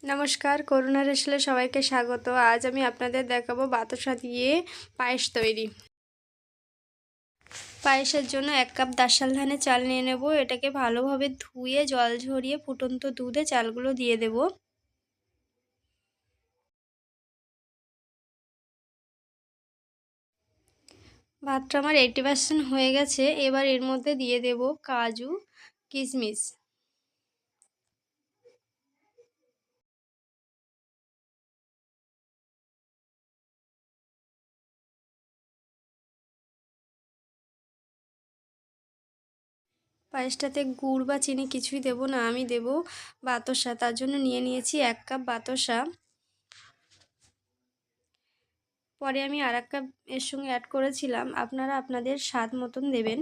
নমস্কার, করুণা রেশলে সবাইকে স্বাগত। আজ আমি আপনাদের দেখাবো বাতাসা দিয়ে পায়েস তৈরি। পায়েসের জন্য 1 কাপ দাশাল ধানের চাল নিয়ে নেব। এটাকে ভালোভাবে ধুয়ে জল ঝরিয়ে ফুটন্ত দুধে চালগুলো দিয়ে দেব। ভাতটা আমার 80% হয়ে গেছে। এবার এর মধ্যে দিয়ে দেব কাজু, কিশমিশ। পায়েসটাতে গুড় বা চিনি কিছুই দেব না, আমি দেব বাতাসা। তার জন্য নিয়ে নিয়েছি 1 কাপ বাতাসা। পরে আমি আর 1 কাপ এর সঙ্গে অ্যাড করেছিলাম, আপনারা আপনাদের স্বাদ মতন দেবেন।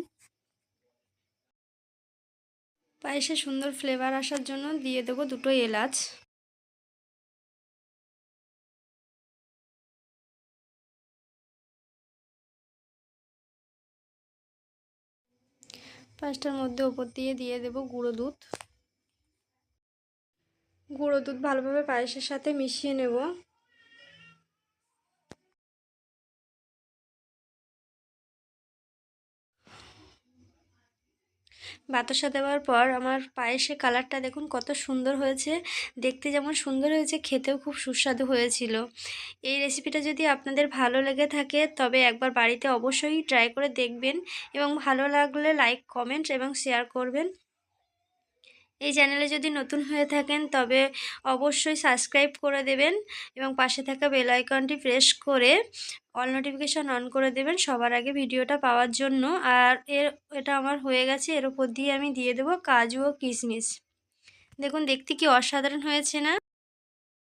পায়েসে সুন্দর ফ্লেভার আসার জন্য দিয়ে দেবো 2টো এলাচ। পায়েসটার মধ্যে ওপর দিয়ে দেবো গুঁড়ো দুধ। গুঁড়ো দুধ ভালোভাবে পায়েসের সাথে মিশিয়ে নেব। বাতাসা দেওয়ার পর আমার পায়েসের কালারটা দেখুন কত সুন্দর হয়েছে। দেখতে যেমন সুন্দর হয়েছে, খেতেও খুব সুস্বাদু হয়েছিল। এই রেসিপিটা যদি আপনাদের ভালো লেগে থাকে তবে একবার বাড়িতে অবশ্যই ট্রাই করে দেখবেন এবং ভালো লাগলে লাইক, কমেন্ট এবং শেয়ার করবেন। এই চ্যানেলে যদি নতুন হয়ে থাকেন তবে অবশ্যই সাবস্ক্রাইব করে দেবেন এবং পাশে থাকা বেল আইকনটি প্রেস করে অল নোটিফিকেশন অন করে দেবেন সবার আগে ভিডিওটা পাওয়ার জন্য। আর এটা আমার হয়ে গেছে। এর উপর দিয়ে আমি দিয়ে দেবো কাজু ও কিশমিশ। দেখুন দেখতে কি অসাধারণ হয়েছে না?